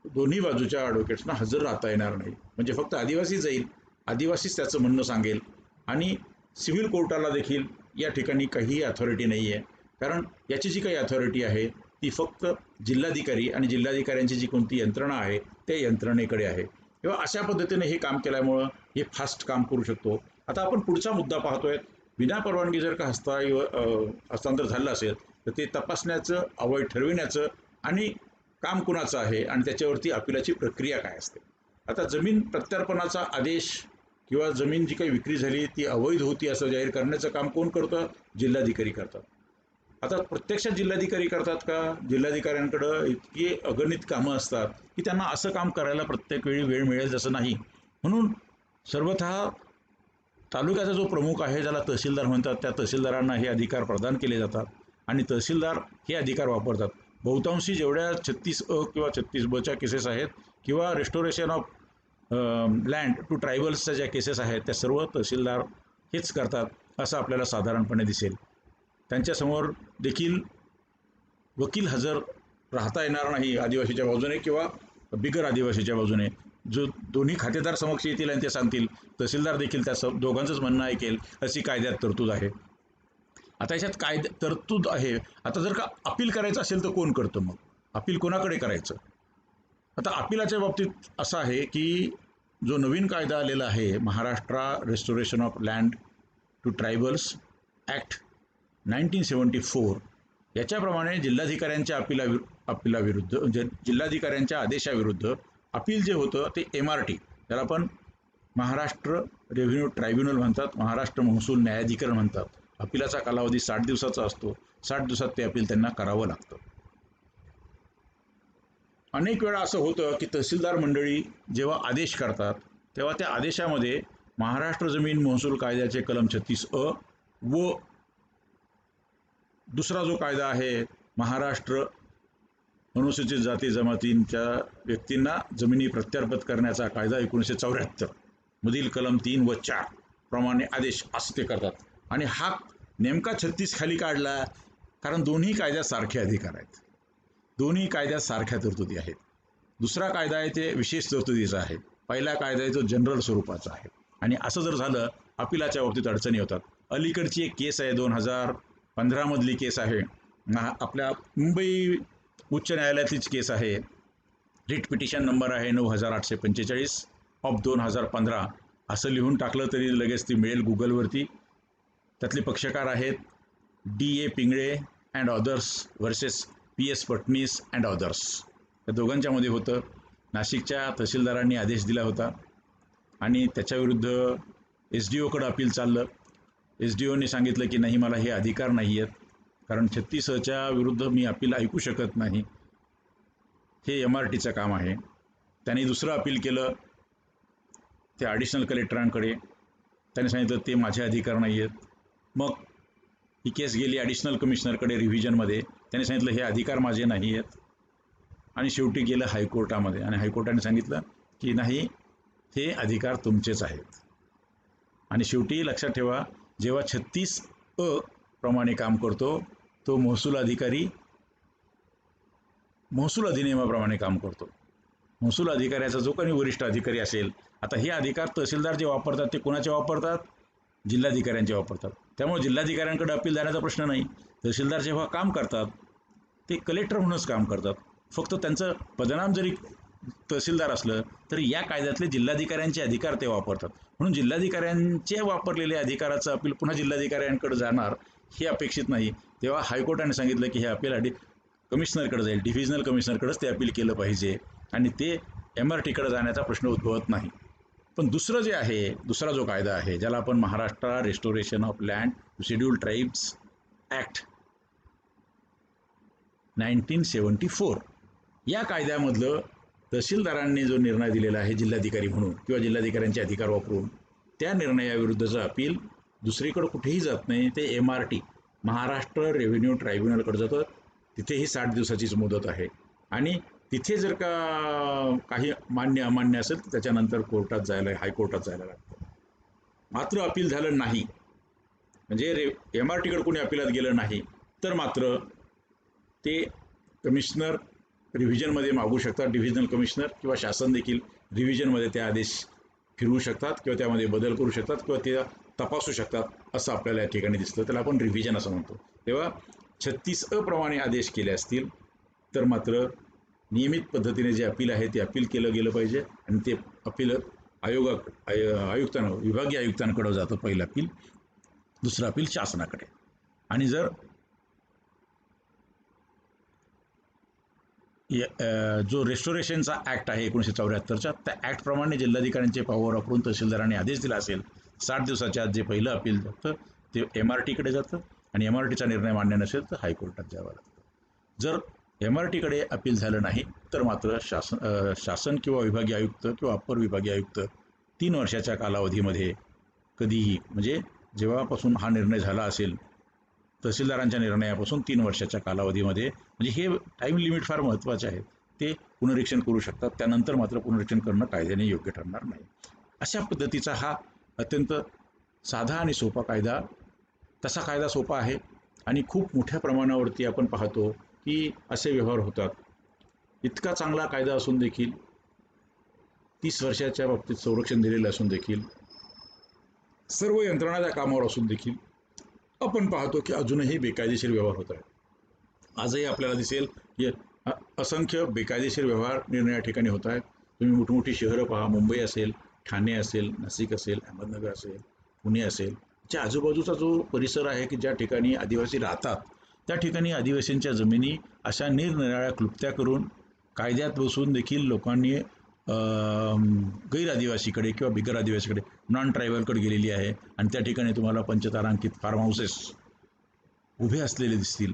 [SPEAKER 1] दोन्ही बाजूच्या ॲडव्होकेट्सना हजर राहता येणार नाही. म्हणजे फक्त आदिवासी जाईल, आदिवासीच त्याचं म्हणणं सांगेल आणि सिव्हिल कोर्टाला देखील या ठिकाणी काहीही अथॉरिटी नाही आहे. कारण याची जी काही अथॉरिटी आहे ती फक्त जिल्हाधिकारी आणि जिल्हाधिकाऱ्यांची जी कोणती यंत्रणा आहे त्या यंत्रणेकडे आहे. किंवा अशा पद्धतीने हे काम केल्यामुळं हे फास्ट काम करू शकतो. आता आपण पुढचा मुद्दा पाहतोय. विना परवानगी जर का हस्तांतर झालं असेल तर ते तपासण्याचं, अवैध ठरविण्याचं आणि काम कुणाचं आहे आणि त्याच्यावरती अपिलाची प्रक्रिया काय असते. आता जमीन प्रत्यार्पणाचा आदेश किंवा जमीन जी काही विक्री झाली ती अवैध होती असं जाहीर करण्याचं काम कोण करतं? जिल्हाधिकारी करतात. आता प्रत्यक्षात जिल्हाधिकारी करतात का? जिल्हाधिकाऱ्यांकडं इतकी अगणित कामं असतात की त्यांना असं काम करायला प्रत्येक वेळी वेळ मिळेल तसं नाही. म्हणून सर्वतः तालुक्याचा जो प्रमुख आहे ज्याला तहसीलदार म्हणतात त्या तहसीलदारांना हे अधिकार प्रदान केले जातात आणि तहसीलदार हे अधिकार वापरतात. बहुतांशी जेवढ्या 36A किंवा 36B केसेस आहेत किंवा रेस्टोरेशन ऑफ लँड टू ट्रायबल्सच्या ज्या केसेस आहेत त्या सर्व तहसीलदार हेच करतात असं आपल्याला साधारणपणे दिसेल. त्यांच्यासमोर देखील वकील हजर राहता येणार नाही आदिवासीच्या बाजूने किंवा बिगर आदिवासीच्या बाजूने. जो दोन्ही खातेदार समक्ष येतील आणि ते सांगतील, तहसीलदार देखील त्या दोघांचंच म्हणणं ऐकेल अशी कायद्यात तरतूद आहे. आता याच्यात तरतूद आहे. आता जर का अपील करायचं असेल तर कोण करतं? मग अपील कोणाकडे करायचं? आता अपीलाच्या बाबतीत असं आहे की जो नवीन कायदा आलेला आहे Maharashtra restoration of land to tribals act 1974 याच्याप्रमाणे जिल्हाधिकाऱ्यांच्या अपिलाविरुद्ध म्हणजे जिल्हाधिकाऱ्यांच्या आदेशाविरुद्ध अपील जे होतं ते MRT त्याला आपण महाराष्ट्र रेव्हेन्यू ट्रायब्युनल म्हणतात, महाराष्ट्र महसूल न्यायाधिकरण म्हणतात. अपिलाचा कालावधी 60 दिवसाचा असतो. 60 दिवसात ते अपील त्यांना करावं लागतं. अनेक वेळा असं होतं की तहसीलदार मंडळी जेव्हा आदेश करतात तेव्हा त्या आदेशामध्ये महाराष्ट्र जमीन महसूल कायद्याचे कलम 36A व दुसरा जो कायदा आहे महाराष्ट्र अनुसूचित जाती जमातींच्या व्यक्तींना जमिनी प्रत्यार्पित करण्याचा कायदा 1974 मधील कलम 3 व 4 प्रमाणे आदेश असं ते करतात. आणि हा नेमका 36 खाली काढला कारण दोन्ही कायद्यात सारखे अधिकार आहेत, दोन्ही कायद्यात सारख्या तरतुदी आहेत. दुसरा कायदा आहे ते विशेष तरतुदीचा आहे, पहिला कायदा आहे तो जनरल स्वरूपाचा आहे. आणि असं जर झालं अपिलाच्या बाबतीत अडचणी होतात. अलीकडची एक केस आहे 2015 मधली केस आहे, आपल्या मुंबई उच्च न्यायालयातलीच केस आहे. रिट पिटिशन नंबर आहे 9845 ऑफ 2015 असं लिहून टाकलं तरी लगेच ती मिळेल गुगलवरती. त्यातले पक्षकार आहेत DA Pingle and others versus PS Patnis and others या दोघांच्यामध्ये होतं. नाशिकच्या तहसीलदारांनी आदेश दिला होता आणि त्याच्याविरुद्ध SDOकडे अपील चाललं. SDOने सांगितलं की नाही, मला हे अधिकार नाही आहेत, कारण 36च्या विरुद्ध मी अपील ऐकू शकत नाही, हे MRTचं काम आहे. त्यांनी दुसरं अपील केलं त्या ॲडिशनल कलेक्टरांकडे. त्यांनी सांगितलं ते माझे अधिकार नाही आहेत. मग ही केस गेली ॲडिशनल कमिशनरकडे रिव्हिजनमध्ये. त्यांनी सांगितलं हे अधिकार माझे नाही आहेत. आणि शेवटी गेलं हायकोर्टामध्ये आणि हायकोर्टाने सांगितलं की नाही, हे अधिकार तुमचेच आहेत. आणि शेवटी लक्षात ठेवा, जेव्हा 36A प्रमाणे काम करतो तो महसूल अधिकारी महसूल अधिनियमाप्रमाणे काम करतो. महसूल अधिकाऱ्याचा जो काही वरिष्ठ अधिकारी असेल, आता हे अधिकार तहसीलदार जे वापरतात ते कोणाचे वापरतात? जिल्हाधिकाऱ्यांचे वापरतात. त्यामुळे जिल्हाधिकाऱ्यांकडे अपील जाण्याचा प्रश्न नाही. तहसीलदार जेव्हा काम करतात ते कलेक्टर म्हणूनच काम करतात. फक्त त्यांचं पदनाम जरी तहसीलदार असलं तरी या कायद्यातले जिल्हाधिकाऱ्यांचे अधिकार ते वापरतात. म्हणून जिल्हाधिकाऱ्यांचे वापरलेले अधिकाराचं अपील पुन्हा जिल्हाधिकाऱ्यांकडे जाणार हे अपेक्षित नाही. तेव्हा हायकोर्टाने सांगितलं की हे अपील कमिशनरकडे जाईल, डिव्हिजनल कमिशनरकडेच ते अपील केलं पाहिजे आणि ते MRTकडे जाण्याचा प्रश्न उद्भवत नाही. पण दुसरं जे आहे, दुसरा जो कायदा आहे ज्याला आपण Maharashtra restoration of land to scheduled tribes act 1974, या कायद्यामधलं तहसीलदारांनी जो निर्णय दिलेला आहे जिल्हाधिकारी म्हणून किंवा जिल्हाधिकाऱ्यांचे अधिकार वापरून, त्या निर्णयाविरुद्धचं अपील दुसरीकडे कुठेही जात नाही. ते MRT महाराष्ट्र रेव्हेन्यू ट्रायब्युनलकडे जातं. तिथेही 60 दिवसाचीच मुदत आहे आणि तिथे जर का काही मान्य अमान्य असेल तर त्याच्यानंतर कोर्टात जायला, हायकोर्टात जायला लागतं. मात्र अपील झालं नाही, म्हणजे MRTकडे कोणी अपिलात गेलं नाही, तर मात्र ते कमिशनर रिव्हिजनमध्ये मागू शकतात. डिव्हिजनल कमिशनर किंवा शासन देखील रिव्हिजनमध्ये ते आदेश फिरवू शकतात किंवा त्यामध्ये बदल करू शकतात किंवा ते तपासू शकतात, असं आपल्याला या ठिकाणी दिसतं. त्याला आपण रिव्हिजन असं म्हणतो. तेव्हा 36A प्रमाणे आदेश केले असतील तर मात्र नियमित पद्धतीने जे अपील आहे ते अपील केलं गेलं पाहिजे आणि ते अपील आयुक्तांना, विभागीय आयुक्तांकडे जातं पहिलं अपील, दुसरं अपील शासनाकडे. आणि जर जो रेस्टोरेशनचा ॲक्ट आहे 1974च्या, त्या ॲक्टप्रमाणे जिल्हाधिकाऱ्यांचे पॉवर वापरून तहसीलदारांनी आदेश दिला असेल 60 दिवसाच्या आत जे पहिलं अपील जातं ते MRTकडे जातं आणि MRTचा निर्णय मान्य नसेल तर हायकोर्टात जावं लागतं. जर MRTकडे अपील झालं नाही तर मात्र शासन किंवा विभागीय आयुक्त किंवा अप्पर विभागीय आयुक्त 3 वर्षाच्या कालावधीमध्ये कधीही, म्हणजे जेव्हापासून हा निर्णय झाला असेल तहसीलदारांच्या निर्णयापासून 3 वर्षाच्या कालावधीमध्ये, म्हणजे हे टाईम लिमिट फार महत्त्वाचे आहे, ते पुनरीक्षण करू शकतात. त्यानंतर मात्र पुनरीक्षण करणं कायद्याने योग्य ठरणार नाही. अशा पद्धतीचा हा अत्यंत साधा आणि सोपा कायदा, तसा कायदा सोपा आहे आणि खूप मोठ्या प्रमाणावरती आपण पाहतो की असे व्यवहार होतात. इतका चांगला कायदा असून देखील, 30 वर्षाच्या बाबतीत संरक्षण दिलेलं असून देखील, सर्व यंत्रणा त्या कामावर असून देखील आपण पाहतो की अजूनही बेकायदेशीर व्यवहार होत आहेत. आजही आपल्याला दिसेल की असंख्य बेकायदेशीर व्यवहार निर्णय या ठिकाणी होत आहेत. तुम्ही मोठमोठी शहरं पहा, मुंबई असेल, ठाणे असेल, नाशिक असेल, अहमदनगर असेल, पुणे असेल, त्या आजूबाजूचा जो परिसर आहे की ज्या ठिकाणी आदिवासी राहतात, त्या ठिकाणी आदिवासींच्या जमिनी अशा निरनिराळ्या क्लुप्त्या करून कायद्यात बसून देखील लोकांनी गैर आदिवासीकडे किंवा बिगर आदिवासीकडे, नॉन ट्रायबलकडे गेलेली आहे आणि त्या ठिकाणी तुम्हाला पंचतारांकित फार्म हाऊसेस उभे असलेले दिसतील.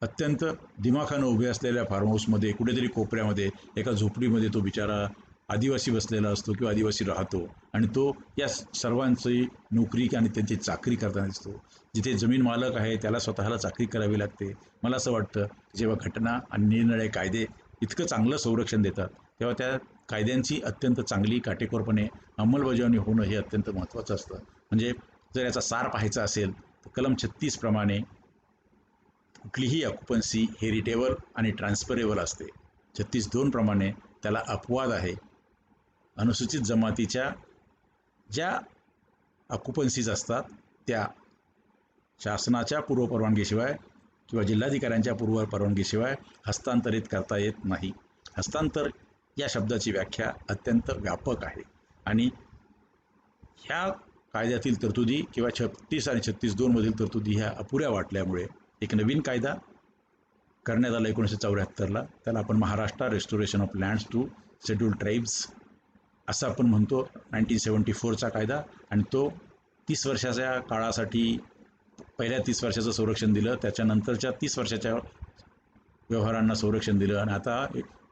[SPEAKER 1] अत्यंत दिमाखानं उभे असलेल्या फार्म हाऊसमध्ये कुठेतरी कोपऱ्यामध्ये एका झोपडीमध्ये तो बिचारा आदिवासी बसलेला असतो किंवा आदिवासी राहतो आणि तो या सर्वांची नोकरी आणि त्यांची चाकरी करताना दिसतो. जिथे जमीन मालक आहे त्याला स्वतःला चाकरी करावी लागते. मला असं वाटतं जेव्हा घटना आणि निरनिराळे कायदे इतकं चांगलं संरक्षण देतात तेव्हा त्या कायद्यांची अत्यंत चांगली काटेकोरपणे अंमलबजावणी होणं हे अत्यंत महत्त्वाचं असतं. म्हणजे जर याचा सार पाहायचा असेल तर कलम 36 प्रमाणे कुठलीही ऑक्युपन्सी हेरिटेबल आणि ट्रान्सफरेबल असते. 36(2) प्रमाणे त्याला अपवाद आहे. अनुसूचित जमातीच्या ज्या ऑक्युपन्सीज असतात त्या शासनाच्या पूर्वपरवानगीशिवाय किंवा जिल्हाधिकाऱ्यांच्या पूर्वपरवानगीशिवाय हस्तांतरित करता येत नाही. हस्तांतर या शब्दाची व्याख्या अत्यंत व्यापक आहे आणि ह्या कायद्यातील तरतुदी किंवा 36 आणि 36(2) मधील तरतुदी ह्या अपुऱ्या वाटल्यामुळे एक नवीन कायदा करण्यात आलं 1974ला. त्याला आपण Maharashtra restoration of lands to scheduled tribes असं आपण म्हणतो. 1974चा कायदा, आणि तो 30 वर्षाच्या काळासाठी पहिल्या 30 वर्षाचं संरक्षण दिलं, त्याच्यानंतरच्या 30 वर्षाच्या व्यवहारांना संरक्षण दिलं, आणि आता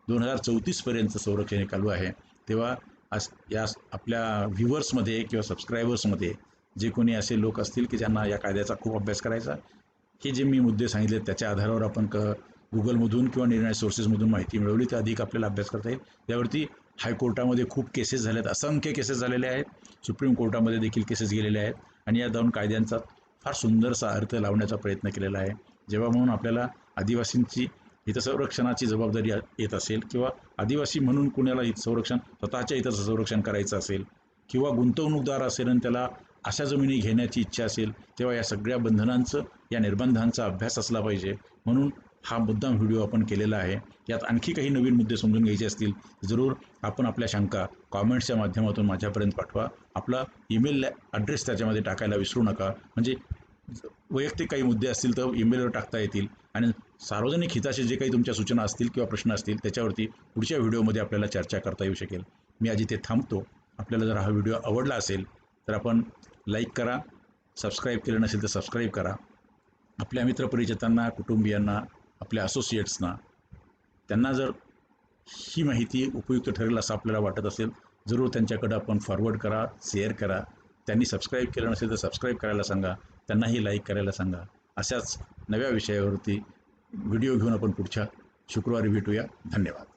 [SPEAKER 1] 2034पर्यंत संरक्षण हे चालू आहे. तेव्हा आज या आपल्या व्ह्युअर्समध्ये किंवा सबस्क्रायबर्समध्ये जे कोणी असे लोक असतील की ज्यांना या कायद्याचा खूप अभ्यास करायचा, हे जे मी मुद्दे सांगितले त्याच्या आधारावर आपण गुगलमधून किंवा निर्णय सोर्सेसमधून माहिती मिळवली तर अधिक आपल्याला अभ्यास करता येईल. यावरती हायकोर्टामध्ये खूप केसेस झाल्यात, असंख्य केसेस झालेले आहेत, सुप्रीम कोर्टामध्ये देखील केसेस गेलेले आहेत, आणि या दोन कायद्यांचा फार सुंदरसा अर्थ लावण्याचा प्रयत्न केलेला आहे. जेव्हा म्हणून आपल्याला आदिवासींची हितसंरक्षणाची जबाबदारी येत असेल, किंवा आदिवासी म्हणून कुणाला हितसंरक्षण स्वतःच्या हिताचं संरक्षण करायचं असेल, किंवा गुंतवणूकदार असेल आणि त्याला अशा जमिनी घेण्याची इच्छा असेल, तेव्हा या सगळ्या बंधनांचं, या निर्बंधांचा अभ्यास असला पाहिजे. म्हणून हा मुद्दाम व्हिडिओ आपण केलेला आहे. यात आणखी काही नवीन मुद्दे समजून घ्यायचे असतील जरूर आपण आपल्या शंका कॉमेंट्सच्या माध्यमातून माझ्यापर्यंत पाठवा. आपला ईमेल ॲड्रेस त्याच्यामध्ये टाकायला विसरू नका, म्हणजे वैयक्तिक काही मुद्दे असतील तर ईमेलवर टाकता येतील, आणि सार्वजनिक हिताचे जे काही तुमच्या सूचना असतील किंवा प्रश्न असतील त्याच्यावरती पुढच्या व्हिडिओमध्ये आपल्याला चर्चा करता येऊ शकेल. मी आज इथे थांबतो. आपल्याला जर हा व्हिडिओ आवडला असेल तर आपण लाईक करा, सबस्क्राईब केलं नसेल तर सबस्क्राईब करा. आपल्या मित्रपरिचितांना, कुटुंबियांना, आपल्या असोसिएट्सना, त्यांना जर ही माहिती उपयुक्त ठरेल असं आपल्याला वाटत असेल जरूर त्यांच्याकडं आपण फॉरवर्ड करा, शेअर करा. त्यांनी सबस्क्राईब केलं नसेल तर सबस्क्राईब करायला सांगा, त्यांनाही लाईक करायला सांगा. अशाच नव्या विषयावरती व्हिडिओ घेऊन आपण पुढच्या शुक्रवारी भेटूया. धन्यवाद.